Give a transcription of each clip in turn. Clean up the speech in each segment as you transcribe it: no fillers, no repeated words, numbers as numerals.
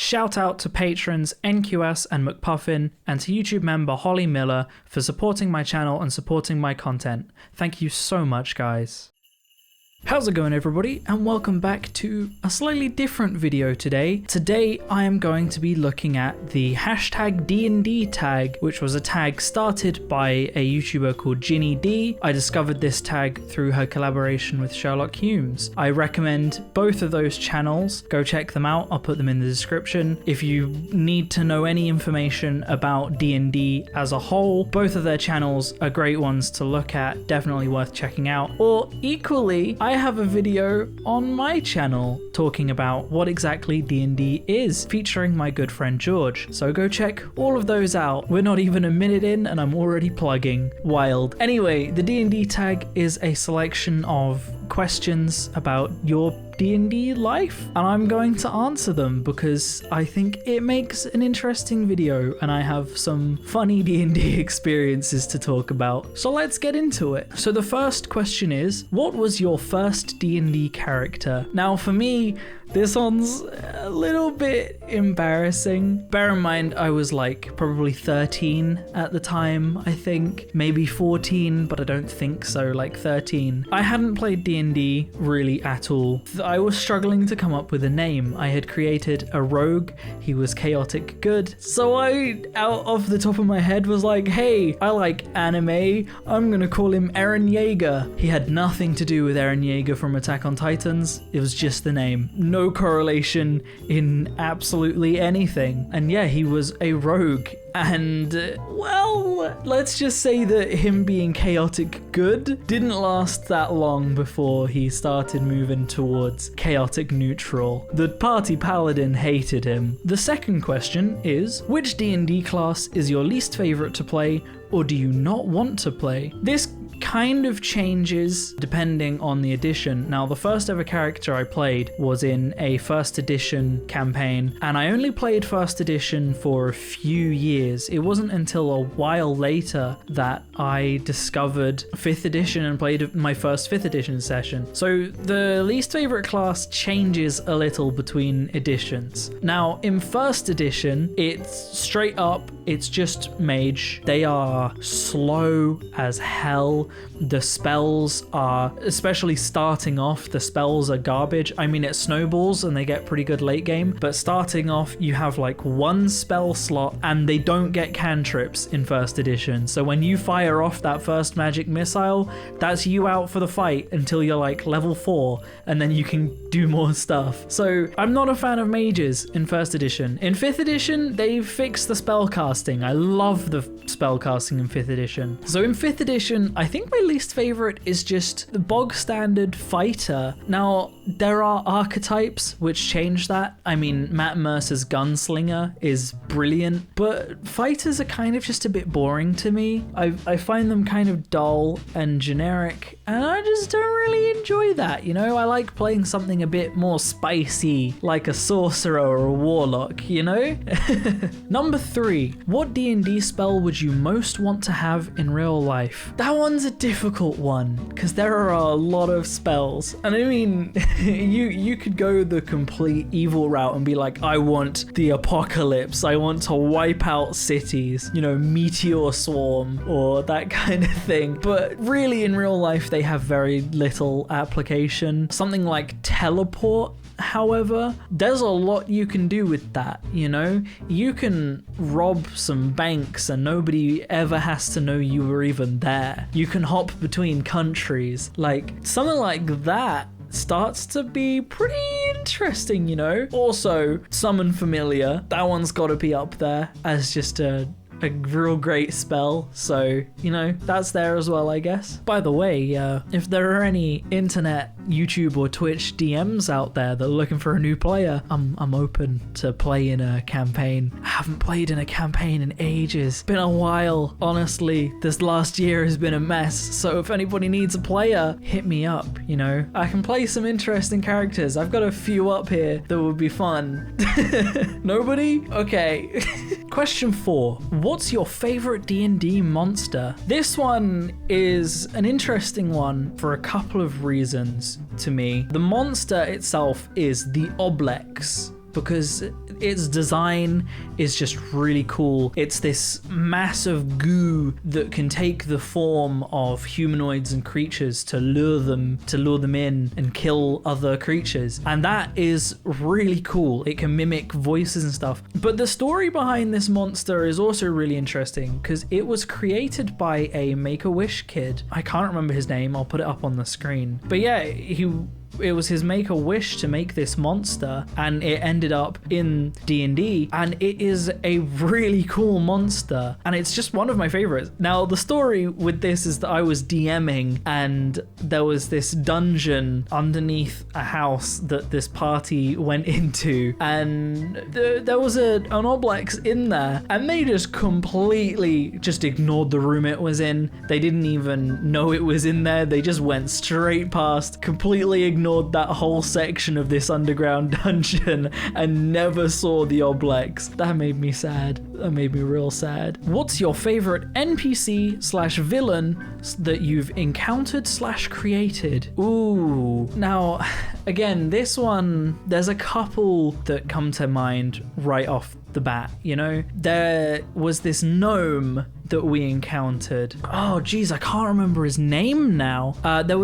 Shout out to patrons NQS and McPuffin, and to YouTube member Holly Miller for supporting my channel and supporting my content. Thank you so much, guys. How's it going, everybody, and welcome back to a slightly different video today. Today I am going to be looking at the hashtag DnDTag, which was a tag started by a YouTuber called Ginny D. I discovered this tag through her collaboration with Sherlock Holmes. I recommend both of those channels. Go check them out, I'll put them in the description. If you need to know any information about D&D as a whole, both of their channels are great ones to look at, definitely worth checking out. Or equally, I have a video on my channel talking about what exactly D&D is, featuring my good friend George. So go check all of those out. We're not even a minute in and I'm already plugging. Wild. Anyway, the D&D tag is a selection of questions about your D&D life, and I'm going to answer them because I think it makes an interesting video and I have some funny D&D experiences to talk about. So let's get into it. So the first question is, what was your first D&D character? Now for me, this one's a little bit embarrassing. Bear in mind, I was like probably 13 at the time, I think. Maybe 14, but I don't think so, like 13. I hadn't played D&D really at all. I was struggling to come up with a name. I had created a rogue. He was chaotic good. So I, out of the top of my head, was like, hey, I like anime. I'm gonna call him Eren Yeager. He had nothing to do with Eren Yeager from Attack on Titans. It was just the name. No correlation in absolutely anything. And yeah, he was a rogue. And, well, let's just say that him being chaotic good didn't last that long before he started moving towards chaotic neutral. The party paladin hated him. The second question is, which D&D class is your least favorite to play, or do you not want to play? This kind of changes depending on the edition. Now, the first ever character I played was in a first edition campaign, and I only played first edition for a few years. It wasn't until a while later that I discovered 5th edition and played my first 5th edition session. So the least favorite class changes a little between editions. Now, in first edition, it's straight up, it's just mage. They are slow as hell. The spells are, especially starting off, the spells are garbage. I mean, it snowballs and they get pretty good late game, but starting off, you have like one spell slot and they don't get cantrips in first edition. So when you fire off that first magic missile, that's you out for the fight until you're like level 4, and then you can do more stuff. So I'm not a fan of mages in first edition. In 5th edition, they've fixed the spell casting. I love the spell casting in 5th edition. So in 5th edition, I think my least favorite is just the bog standard fighter. Now, there are archetypes which change that. I mean, Matt Mercer's gunslinger is brilliant, but fighters are kind of just a bit boring to me. I find them kind of dull and generic, and I just don't really enjoy that, you know? I like playing something a bit more spicy, like a sorcerer or a warlock, you know? Number 3, what D&D spell would you most want to have in real life? That one's a difficult one, because there are a lot of spells. And I mean, you could go the complete evil route and be like, I want the apocalypse, I want to wipe out cities, you know, meteor swarm or that kind of thing. But really in real life, they have very little application. Something like teleport, however, there's a lot you can do with that, you know? You can rob some banks and nobody ever has to know you were even there. You can hop between countries. Like, something like that starts to be pretty interesting, you know? Also, Summon Familiar, that one's gotta be up there as just a real great spell, so, you know, that's there as well, I guess. By the way, if there are any internet, YouTube or Twitch DMs out there that are looking for a new player, I'm open to play in a campaign. I haven't played in a campaign in ages. Been a while, honestly. This last year has been a mess, so if anybody needs a player, hit me up, you know? I can play some interesting characters. I've got a few up here that would be fun. Nobody? Okay. Question 4. What's your favorite D&D monster? This one is an interesting one for a couple of reasons to me. The monster itself is the Oblex, because its design is just really cool. It's this massive goo that can take the form of humanoids and creatures to lure them in and kill other creatures. And that is really cool. It can mimic voices and stuff. But the story behind this monster is also really interesting because it was created by a Make-A-Wish kid. I can't remember his name. I'll put it up on the screen. But yeah, it was his Make-A-Wish to make this monster, and it ended up in D&D, and it is a really cool monster, and it's just one of my favorites. Now, the story with this is that I was DMing, and there was this dungeon underneath a house that this party went into, and there was an Oblex in there, and they just completely just ignored the room it was in. They didn't even know it was in there. They just went straight past, completely ignored that whole section of this underground dungeon and never saw the Oblex. That made me sad. That made me real sad. What's your favorite NPC/villain that you've encountered/created? Ooh. Now, again, this one, there's a couple that come to mind right off the bat, you know? There was this gnome that we encountered. Oh geez, I can't remember his name now. There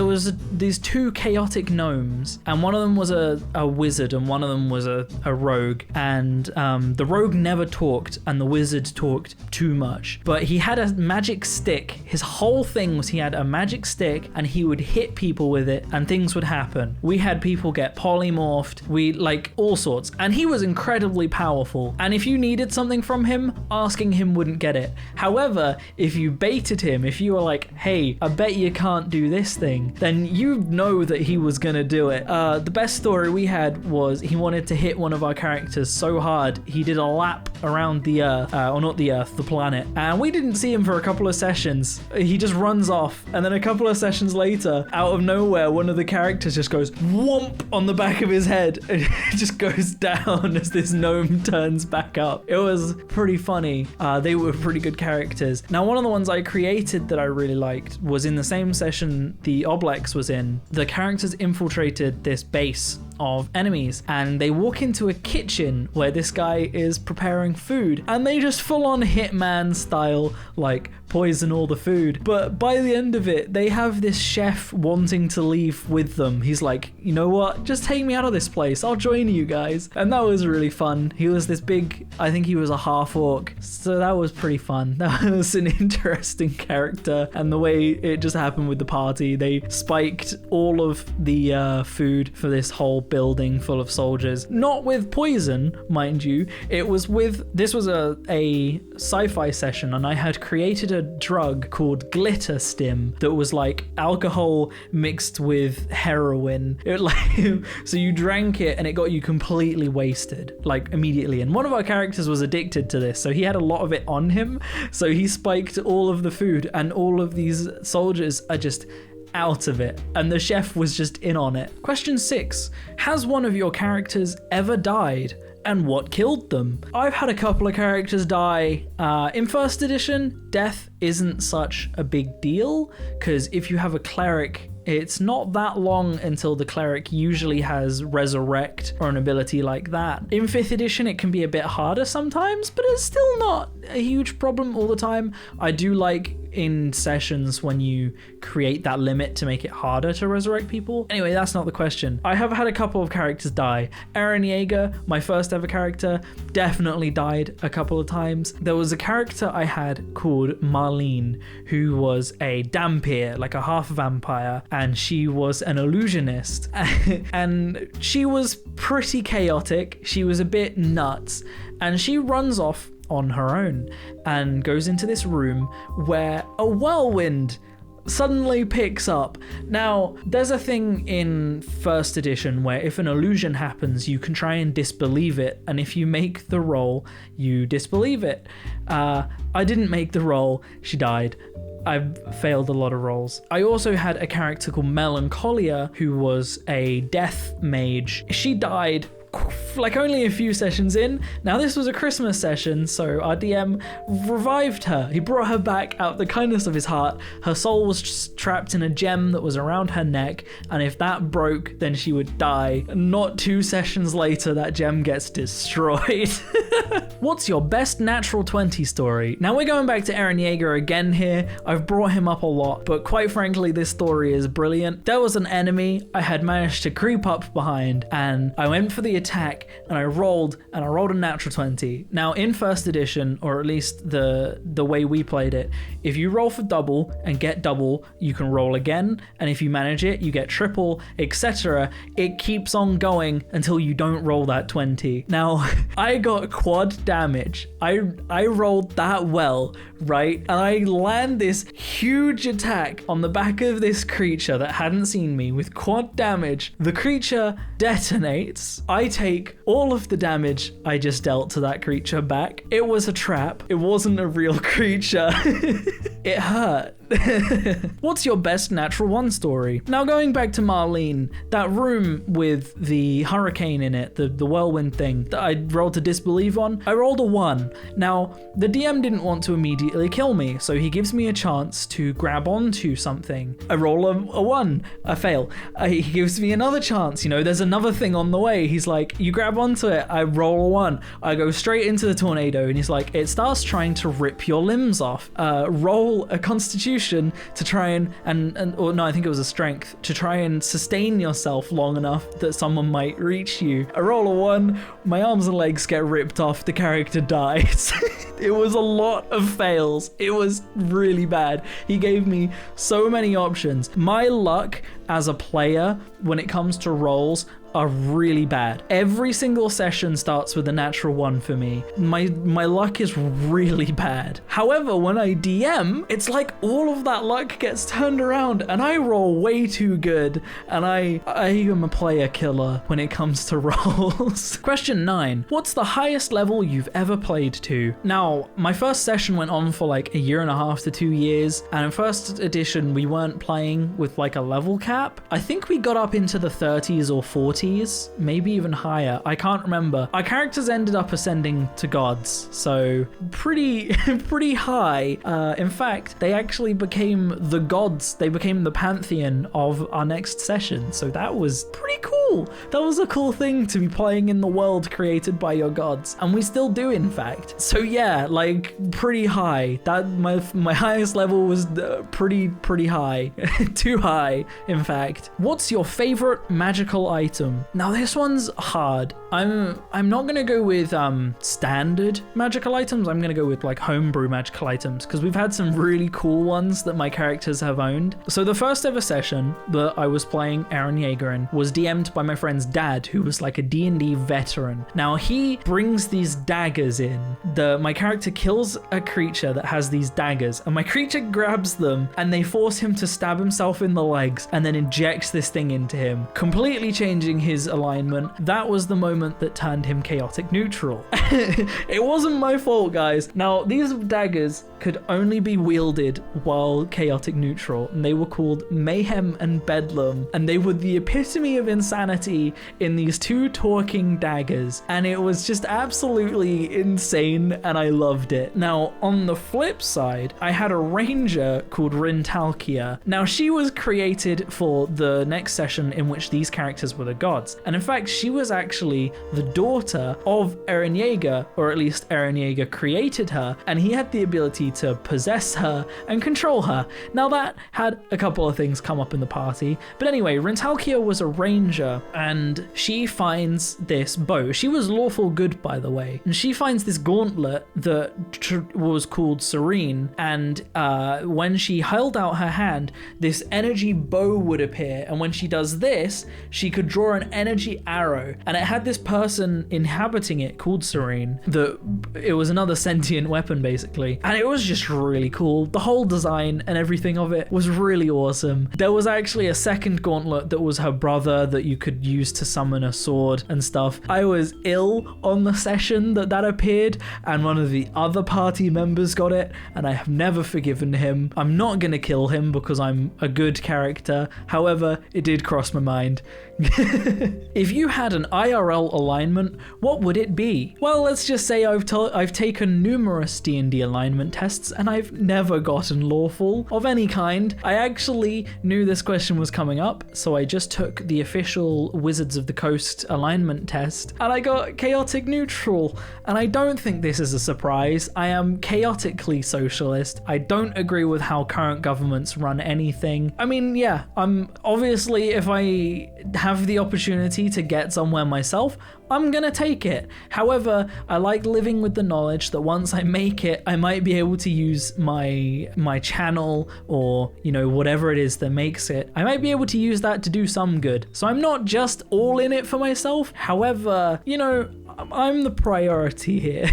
was these two chaotic gnomes, and one of them was a wizard and one of them was a rogue, and the rogue never talked and the wizard talked too much, but he had a magic stick. His whole thing was he had a magic stick and he would hit people with it and things would happen. We had people get polymorphed, we like all sorts, and he was incredibly powerful, and if you needed something from him, asking him wouldn't get it. However, if you baited him, if you were like, hey, I bet you can't do this thing, then you know that he was gonna do it. The best story we had was he wanted to hit one of our characters so hard, he did a lap around the Earth, or not the Earth, the planet, and we didn't see him for a couple of sessions. He just runs off, and then a couple of sessions later, out of nowhere, one of the characters just goes whomp on the back of his head, and it just goes down as this gnome turns back up. It was pretty funny. They were pretty good characters. Now, one of the ones I created that I really liked was in the same session the Oblex was in. The characters infiltrated this base of enemies and they walk into a kitchen where this guy is preparing food, and they just full on Hitman style like poison all the food. But by the end of it, they have this chef wanting to leave with them. He's like, you know what, just take me out of this place, I'll join you guys. And that was really fun. He was this big, I think he was a half orc, so that was pretty fun. That was an interesting character, and the way it just happened with the party, they spiked all of the food for this whole building full of soldiers, not with poison, mind you. This was a sci-fi session, and I had created a drug called glitter stim that was like alcohol mixed with heroin. So you drank it and it got you completely wasted like immediately, and one of our characters was addicted to this, so he had a lot of it on him, so he spiked all of the food and all of these soldiers are just out of it, and the chef was just in on it. Question 6. Has one of your characters ever died, and what killed them? I've had a couple of characters die. In first edition, death isn't such a big deal, because if you have a cleric, it's not that long until the cleric usually has resurrect or an ability like that. In 5th edition, it can be a bit harder sometimes, but it's still not a huge problem all the time. I do like in sessions when you create that limit to make it harder to resurrect people. Anyway, that's not the question. I have had a couple of characters die. Eren Yeager, my first ever character, definitely died a couple of times. There was a character I had called Marlene, who was a Dampier, like a half vampire, and she was an illusionist. And she was pretty chaotic. She was a bit nuts, and she runs off on her own and goes into this room where a whirlwind suddenly picks up. Now, there's a thing in first edition where if an illusion happens, you can try and disbelieve it, and if you make the roll, you disbelieve it. I didn't make the roll, she died. I've failed a lot of rolls. I also had a character called Melancholia, who was a death mage. She died like only a few sessions in. Now this was a Christmas session, so our DM revived her. He brought her back out of the kindness of his heart. Her soul was just trapped in a gem that was around her neck, and if that broke, then she would die. Not 2 sessions later, that gem gets destroyed. What's your best natural 20 story? Now we're going back to Eren Yeager again here. I've brought him up a lot, but quite frankly, this story is brilliant. There was an enemy I had managed to creep up behind, and I went for the attack, and I rolled a natural 20. Now in first edition, or at least the way we played it, if you roll for double and get double, you can roll again, and if you manage it, you get triple, etc. It keeps on going until you don't roll that 20. Now, I got quad damage. I rolled that well, right? And I land this huge attack on the back of this creature that hadn't seen me with quad damage. The creature detonates. I take all of the damage I just dealt to that creature back. It was a trap. It wasn't a real creature. It hurt. What's your best natural 1 story? Now going back to Marlene, that room with the hurricane in it, the whirlwind thing that I rolled to disbelieve on, I rolled a 1. Now the DM didn't want to immediately kill me, so he gives me a chance to grab onto something. I roll a 1, I fail. He gives me another chance, there's another thing on the way. He's like, you grab onto it, I roll a 1. I go straight into the tornado, and he's like, it starts trying to rip your limbs off. Roll a constitution to try I think it was a strength, to try and sustain yourself long enough that someone might reach you. I roll a 1, my arms and legs get ripped off, the character dies. It was a lot of fails. It was really bad. He gave me so many options. My luck as a player when it comes to rolls are really bad. Every single session starts with a natural 1 for me. My luck is really bad. However, when I DM, it's like all of that luck gets turned around and I roll way too good, and I am a player killer when it comes to rolls. Question 9. What's the highest level you've ever played to? Now, my first session went on for like 1.5 to 2 years, and in first edition we weren't playing with like a level cap. I think we got up into the 30s or 40s, maybe even higher. I can't remember. Our characters ended up ascending to gods, so pretty high. In fact, they actually became the gods. They became the pantheon of our next session, so that was pretty cool. That was a cool thing to be playing in the world created by your gods, and we still do, in fact. So yeah, like pretty high. That my highest level was pretty high. Too high, in fact. What's your favorite magical item? Now this one's hard. I'm not gonna go with standard magical items. I'm gonna go with like homebrew magical items, because we've had some really cool ones that my characters have owned. So the first ever session that I was playing Eren Yeager in was DM'd by my friend's dad, who was like a D&D veteran. Now he brings these daggers in. My character kills a creature that has these daggers, and my creature grabs them and they force him to stab himself in the legs and then injects this thing into him, completely changing his alignment. That was the moment that turned him chaotic neutral. It wasn't my fault, guys. Now these daggers could only be wielded while chaotic neutral, and they were called Mayhem and Bedlam, and they were the epitome of insanity in these 2 talking daggers, and it was just absolutely insane, and I loved it. Now on the flip side, I had a ranger called Rintalkia. Now she was created for the next session in which these characters were the gods, and in fact she was actually the daughter of Eren Yeager, or at least Eren Yeager created her, and he had the ability to possess her and control her. Now that had a couple of things come up in the party, but anyway, Rintalkia was a ranger, and she finds this bow. She was lawful good, by the way, and she finds this gauntlet that was called Serene, and when she held out her hand, this energy bow would appear, and when she does this, she could draw an energy arrow, and it had this person inhabiting it called Serene. It was another sentient weapon basically, and it was was just really cool. The whole design and everything of it was really awesome. There was actually a second gauntlet that was her brother that you could use to summon a sword and stuff. I was ill on the session that appeared, and one of the other party members got it, and I have never forgiven him. I'm not gonna kill him because I'm a good character. However, it did cross my mind. If you had an IRL alignment, what would it be? Well, let's just say I've taken numerous D&D alignment tests and I've never gotten lawful of any kind. I actually knew this question was coming up, so I just took the official Wizards of the Coast alignment test and I got chaotic neutral. And I don't think this is a surprise. I am chaotically socialist. I don't agree with how current governments run anything. I mean, yeah, I'm obviously, if I have the opportunity to get somewhere myself, I'm gonna take it. However, I like living with the knowledge that once I make it, I might be able to use my channel, or, you know, whatever it is that makes it. I might be able to use that to do some good. So I'm not just all in it for myself. However, you know, I'm the priority here.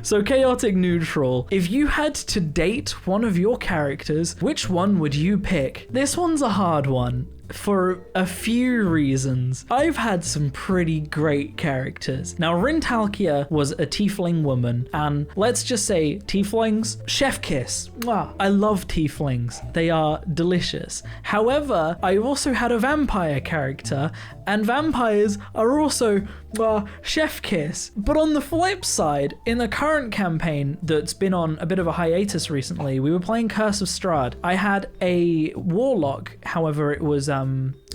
So chaotic neutral. If you had to date one of your characters, which one would you pick? This one's a hard one for a few reasons. I've had some pretty great characters. Now, Rintalkia was a tiefling woman, and let's just say tieflings, chef kiss. Wow, I love tieflings. They are delicious. However, I also had a vampire character, and vampires are also, chef kiss. But on the flip side, in the current campaign that's been on a bit of a hiatus recently, we were playing Curse of Strahd. I had a warlock, however, it was a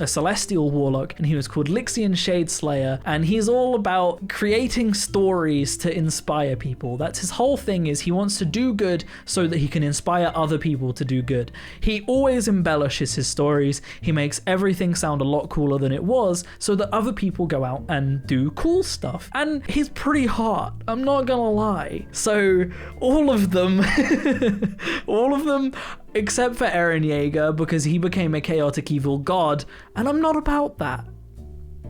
celestial warlock, and he was called Lixian Shadeslayer, and he's all about creating stories to inspire people. That's his whole thing, is he wants to do good so that he can inspire other people to do good. He always embellishes his stories. He makes everything sound a lot cooler than it was so that other people go out and do cool stuff. And he's pretty hot, I'm not gonna lie. So all of them except for Eren Yeager, because he became a chaotic evil god, and I'm not about that.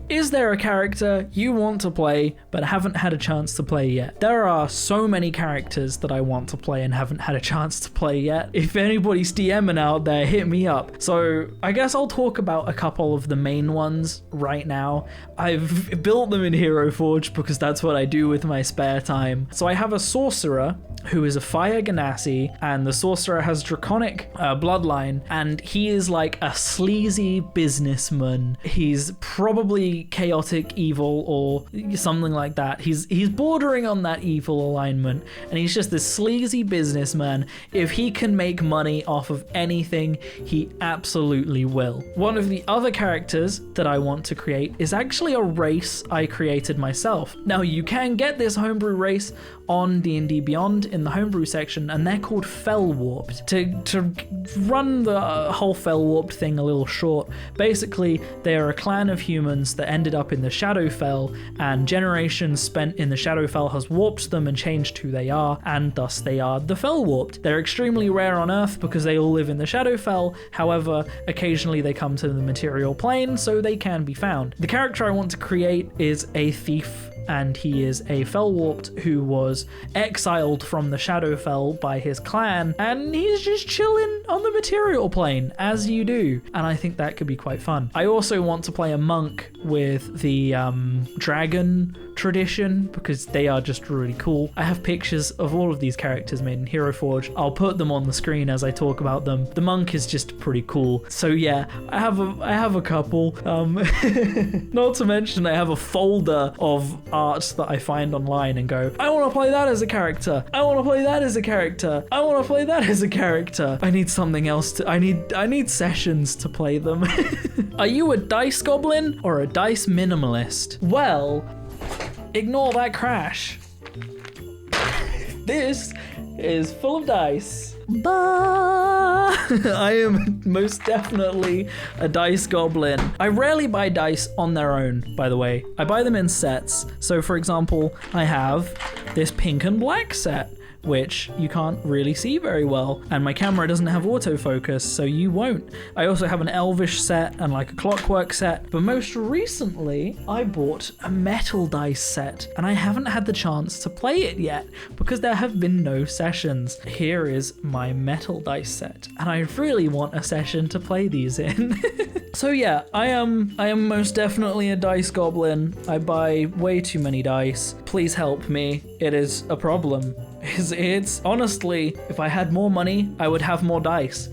Is there a character you want to play but haven't had a chance to play yet? There are so many characters that I want to play and haven't had a chance to play yet. If anybody's DMing out there, hit me up. So I guess I'll talk about a couple of the main ones right now. I've built them in Hero Forge because that's what I do with my spare time. So I have a sorcerer who is a fire ganassi, and the sorcerer has draconic bloodline, and he is like a sleazy businessman. He's probably chaotic evil or something like that. He's bordering on that evil alignment, and he's just this sleazy businessman. If he can make money off of anything, he absolutely will. One of the other characters that I want to create is actually a race I created myself. Now, you can get this homebrew race on D&D Beyond in the homebrew section, and they're called Fell Warped. To run the whole Fell Warped thing a little short, basically they are a clan of humans that ended up in the Shadowfell, and generations spent in the Shadowfell has warped them and changed who they are, and thus they are the Fell Warped. They're extremely rare on Earth because they all live in the Shadowfell. However, occasionally they come to the material plane, so they can be found. The character I want to create is a thief, and he is a Fellwarped who was exiled from the Shadowfell by his clan, and he's just chilling on the material plane, as you do, and I think that could be quite fun. I also want to play a monk with the dragon tradition, because they are just really cool. I have pictures of all of these characters made in Hero Forge. I'll put them on the screen as I talk about them. The monk is just pretty cool. So yeah, I have a couple. Not to mention I have a folder of art that I find online and go, I want to play that as a character. I want to play that as a character. I want to play that as a character. I need something else to, I need sessions to play them. Are you a dice goblin or a dice minimalist? Well, ignore that crash. This is full of dice. I am most definitely a dice goblin. I rarely buy dice on their own, by the way. I buy them in sets. So for example, I have this pink and black set, which you can't really see very well. And my camera doesn't have autofocus, so you won't. I also have an Elvish set and like a Clockwork set, but most recently I bought a metal dice set, and I haven't had the chance to play it yet because there have been no sessions. Here is my metal dice set, and I really want a session to play these in. So yeah, I am most definitely a dice goblin. I buy way too many dice. Please help me. It is a problem. It's honestly, if I had more money, I would have more dice.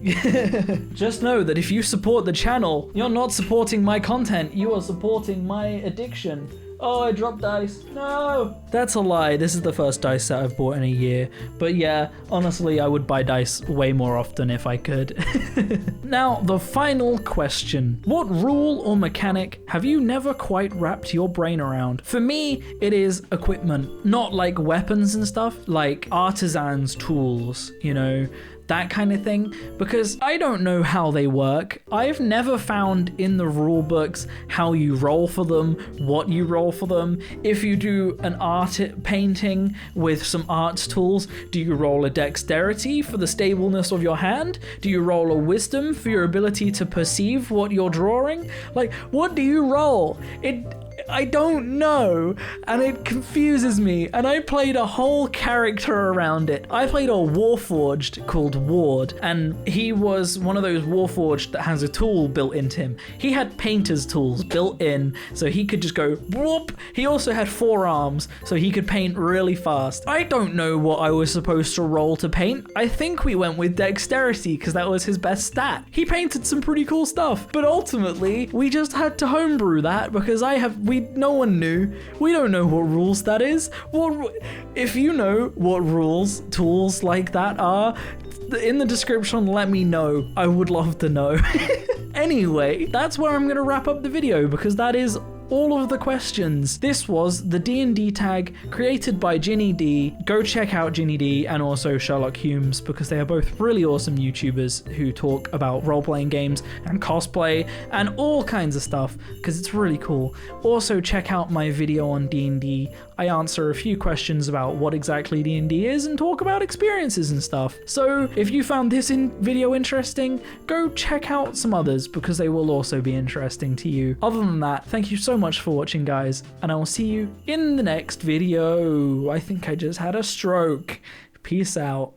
Just know that if you support the channel, you're not supporting my content, you are supporting my addiction. Oh, I dropped dice. No! That's a lie. This is the first dice set I've bought in a year. But yeah, honestly, I would buy dice way more often if I could. Now, the final question. What rule or mechanic have you never quite wrapped your brain around? For me, it is equipment. Not like weapons and stuff, like artisans' tools, you know, that kind of thing, because I don't know how they work. I've never found in the rule books how you roll for them, what you roll for them. If you do an art painting with some arts tools, do you roll a dexterity for the stableness of your hand? Do you roll a wisdom for your ability to perceive what you're drawing? Like, what do you roll? I don't know, and it confuses me, and I played a whole character around it. I played a Warforged called Ward, and he was one of those Warforged that has a tool built into him. He had painter's tools built in, so he could just go whoop. He also had 4 arms, so he could paint really fast. I don't know what I was supposed to roll to paint. I think we went with dexterity, because that was his best stat. He painted some pretty cool stuff, but ultimately, we just had to homebrew that, because no one knew. We don't know what rules that is. If you know what rules tools like that are, in the description, let me know. I would love to know. Anyway, that's where I'm gonna wrap up the video, because that is all of the questions. This was the DnDTag created by Ginny D. Go check out Ginny D and also Sherlock Humes, because they are both really awesome YouTubers who talk about role-playing games and cosplay and all kinds of stuff, because it's really cool. Also check out my video on D&D. I answer a few questions about what exactly D&D is and talk about experiences and stuff. So if you found this video interesting, go check out some others, because they will also be interesting to you. Other than that, thank you so much for watching, guys, and I will see you in the next video. I think I just had a stroke. Peace out.